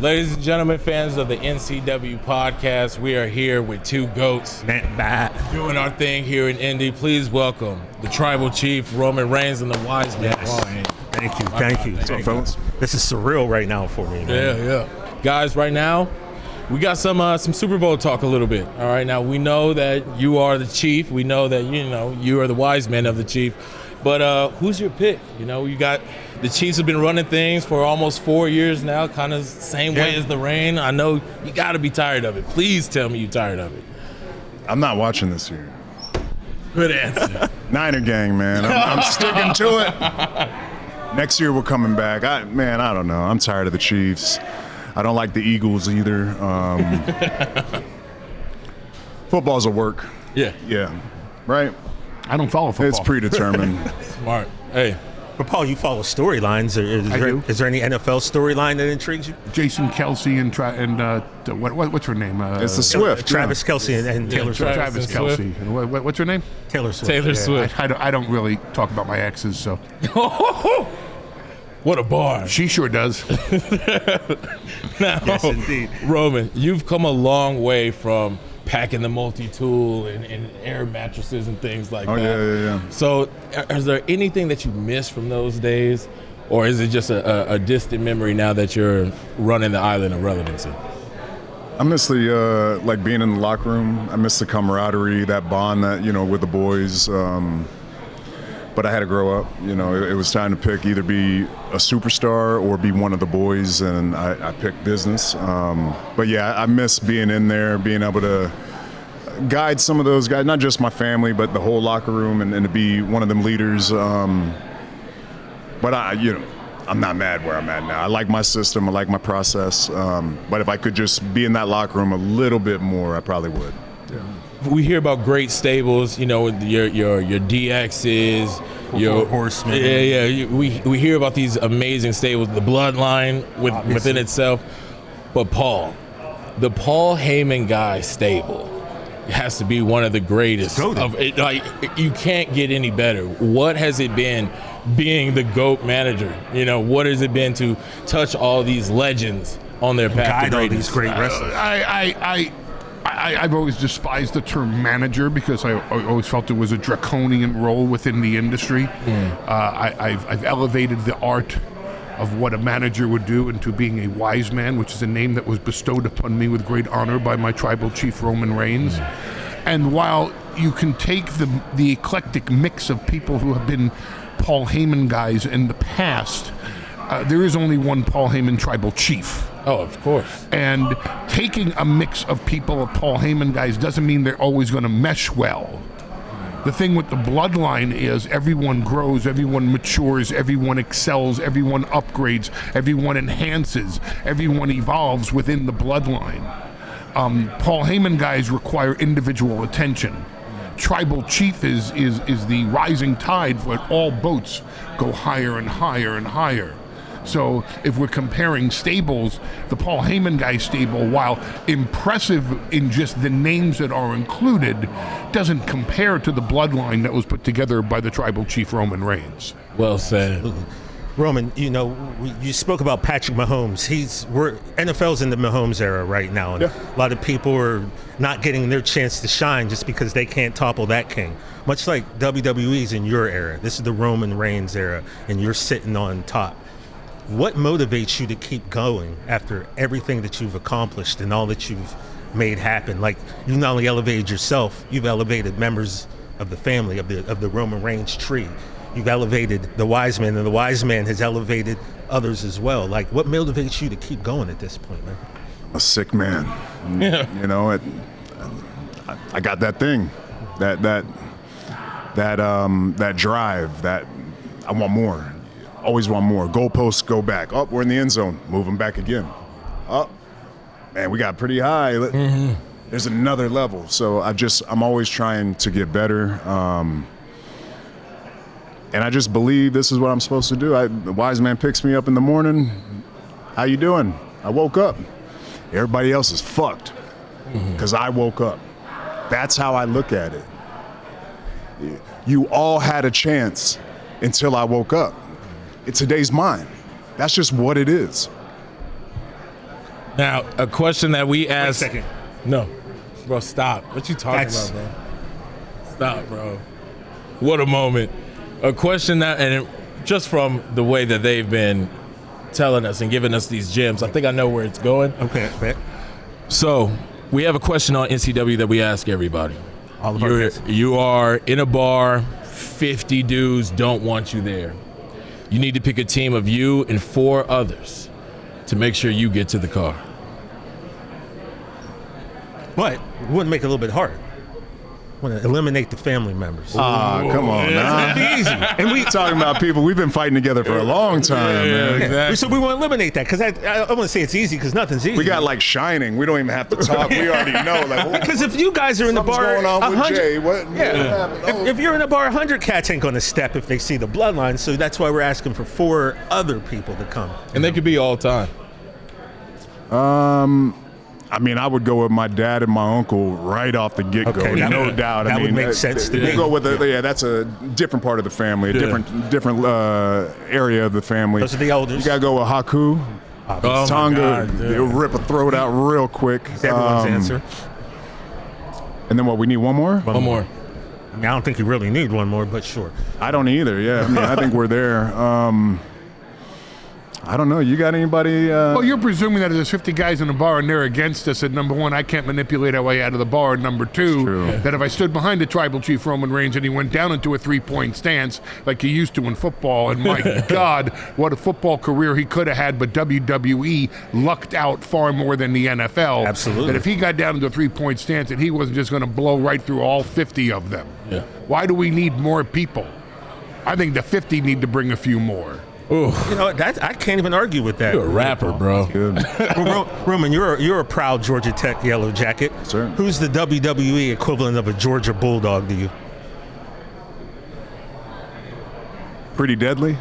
Ladies and gentlemen, fans of the NCW podcast, we are here with two GOATs doing our thing here in Indy. Please welcome the Tribal Chief, Roman Reigns, and the Wise Man. Yes. Thank you. What's up, fellas? This is surreal right now for me, man. Yeah. Guys, right now, we got some Super Bowl talk a little bit. All right, now we know that you are the Chief. We know that, you are the Wise Man of the Chief. But who's your pick? You got the Chiefs have been running things for almost 4 years now, kind of same way as the Reign. I know you got to be tired of it. Please tell me you're tired of it. I'm not watching this year. Good answer. Niner gang, man. I'm sticking to it. Next year we're coming back. I don't know. I'm tired of the Chiefs. I don't like the Eagles either. Football's a work. Yeah. Right? I don't follow football. It's predetermined. Smart. Hey. But Paul, you follow storylines. Is there any NFL storyline that intrigues you? Jason Kelsey and what's her name? It's the Swift. Travis Kelsey and Taylor Swift. Travis Kelsey. Swift. What's her name? Taylor Swift. Taylor Swift. I don't really talk about my exes, so. What a bar. She sure does. Now, yes, indeed. Roman, you've come a long way from packing the multi-tool and air mattresses and things like that. Yeah. So is there anything that you miss from those days, or is it just a distant memory now that you're running the island of relevancy? I miss the like being in the locker room. I miss the camaraderie, that bond that with the boys. But I had to grow up. It was time to pick, either be a superstar or be one of the boys, and I picked business. But yeah, I miss being in there, being able to guide some of those guys, not just my family, but the whole locker room, and to be one of them leaders. But I'm not mad where I'm at now. I like my system, I like my process. But if I could just be in that locker room a little bit more, I probably would. Yeah. We hear about great stables, your DXs, your Horsemen. Yeah. We hear about these amazing stables, the Bloodline within itself. But Paul, the Paul Heyman guy stable has to be one of the greatest. Of it. Like, you can't get any better. What has it been being the GOAT manager? What has it been to touch all these legends on their path to greatness? Guide all these great wrestlers. I've always despised the term manager because I always felt it was a draconian role within the industry. I've elevated the art of what a manager would do into being a wise man, which is a name that was bestowed upon me with great honor by my tribal chief, Roman Reigns. And while you can take the eclectic mix of people who have been Paul Heyman guys in the past, there is only one Paul Heyman tribal chief. Oh, of course. And taking a mix of people, of Paul Heyman guys, doesn't mean they're always going to mesh well. The thing with the Bloodline is everyone grows, everyone matures, everyone excels, everyone upgrades, everyone enhances, everyone evolves within the Bloodline. Paul Heyman guys require individual attention. Tribal chief is the rising tide where all boats go higher and higher and higher. So if we're comparing stables, the Paul Heyman guy stable, while impressive in just the names that are included, doesn't compare to the Bloodline that was put together by the tribal chief Roman Reigns. Well said. Roman, you spoke about Patrick Mahomes. NFL's in the Mahomes era right now, and a lot of people are not getting their chance to shine just because they can't topple that king. Much like WWE's in your era. This is the Roman Reigns era, and you're sitting on top. What motivates you to keep going after everything that you've accomplished and all that you've made happen? Like, you've not only elevated yourself, you've elevated members of the family, of the Roman Reigns tree. You've elevated the Wise Man, and the Wise Man has elevated others as well. Like, what motivates you to keep going at this point, man? A sick man. I got that thing, that drive, that I want more. Always want more. Goalposts go back. Oh, we're in the end zone. Move them back again. Oh, man, we got pretty high. There's another level. So I'm always trying to get better. And I just believe this is what I'm supposed to do. The Wise Man picks me up in the morning. How you doing? I woke up. Everybody else is fucked because I woke up. That's how I look at it. You all had a chance until I woke up. Today's mine. That's just what it is. Now, a question that we asked. Wait a second. No, bro, stop. What you talking about, bro? Stop, bro. What a moment. A question that, and just from the way that they've been telling us and giving us these gems, I think I know where it's going. Okay. So, we have a question on NCW that we ask everybody. All of our guests. You are in a bar, 50 dudes don't want you there. You need to pick a team of you and 4 others to make sure you get to the car. But it wouldn't make it a little bit hard. Want to eliminate the family members. Come on, now. That'd be easy. And we talking about people we've been fighting together for a long time, man. exactly. So we want to eliminate that because I want to say it's easy because nothing's easy. We got like Shining. We don't even have to talk. We already know. Like, because if you guys are in the something's bar, going on with 100 Jay. What happened? If you're in a bar, 100 cats ain't going to step if they see the bloodline. So that's why we're asking for 4 other people to come. And they could be all time. I mean, I would go with my dad and my uncle right off the get-go, Okay, no doubt. that I mean, would make sense to we'll me. go with that's a different part of the family, a different area of the family. Those are the elders. You gotta go with Haku. Oh my Tonga, God, dude. he'll rip a throat out real quick. That's everyone's answer. And then what? We need one more. One more. I mean, I don't think you really need one more, but sure. I don't either. Yeah, I mean, I think we're there. I don't know. You got anybody? Well, you're presuming that there's 50 guys in the bar and they're against us. And number one, I can't manipulate our way out of the bar. And number two, True. that if I stood behind the tribal chief Roman Reigns and he went down into a 3-point stance like he used to in football, and my God, what a football career he could have had, but WWE lucked out far more than the NFL. Absolutely. That if he got down into a 3-point stance and he wasn't just going to blow right through all 50 of them. Yeah. Why do we need more people? I think the 50 need to bring a few more. Ooh, You know, I can't even argue with that. you're a rapper, bro. Good. Roman, you're a proud Georgia Tech Yellow Jacket. Sir. Who's the WWE equivalent of a Georgia Bulldog to you? Pretty deadly.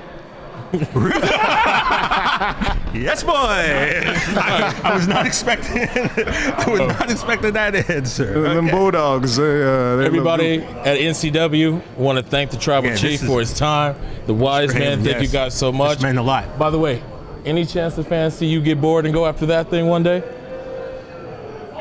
Yes, boy. I was not expecting. I was not expecting that answer. Them Bulldogs. They Everybody at NCW want to thank the tribal Yeah, chief this for his time. The wise man, thank Yes. you guys so much. This meant a lot. By the way, any chance the fans see you get bored and go after that thing one day?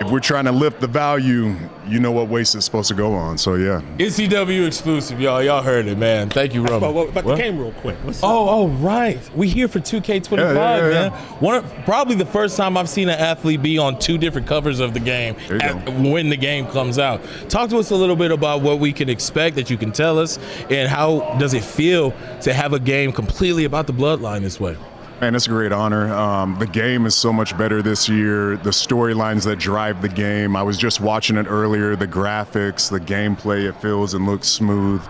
If we're trying to lift the value, you know what waist it's supposed to go on. So yeah. NCW exclusive, y'all. Y'all heard it, man. Thank you, Roman. But the What? game real quick. What's Oh, right. We here for 2K25, Yeah. man. Probably the first time I've seen an athlete be on 2 different covers of the game There you go. when the game comes out. Talk to us a little bit about what we can expect that you can tell us, and how does it feel to have a game completely about the bloodline this way? Man, it's a great honor. The game is so much better this year. The storylines that drive the game. I was just watching it earlier. The graphics, the gameplay, it feels and looks smooth.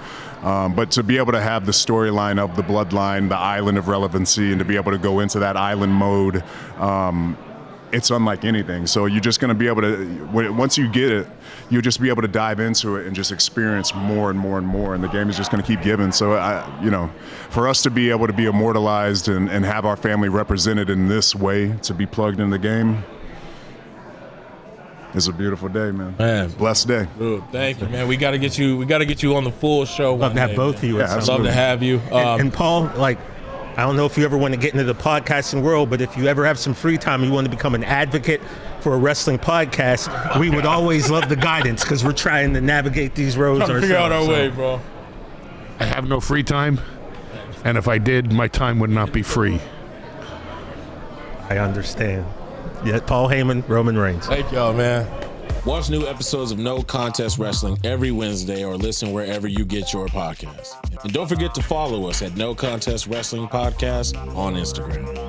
But to be able to have the storyline of the bloodline, the island of relevancy, and to be able to go into that island mode, it's unlike anything. So you're just going to be able to, once you get it, you'll just be able to dive into it and just experience more and more and more. And the game is just going to keep giving. So, for us to be able to be immortalized and have our family represented in this way, to be plugged in the game, it's a beautiful day, man. Man. Blessed day. Dude, thank you, man. We got to get you on the full show. Love to have both of you. Yeah, at some Love to have you. And Paul, I don't know if you ever want to get into the podcasting world, but if you ever have some free time and you want to become an advocate for a wrestling podcast, we would always love the guidance because we're trying to navigate these roads trying to ourselves. figure out our so. way, bro. I have no free time, and if I did, my time would not be free. I understand. Yeah, Paul Heyman, Roman Reigns. Thank y'all, man. Watch new episodes of No Contest Wrestling every Wednesday or listen wherever you get your podcasts. And don't forget to follow us at No Contest Wrestling Podcast on Instagram.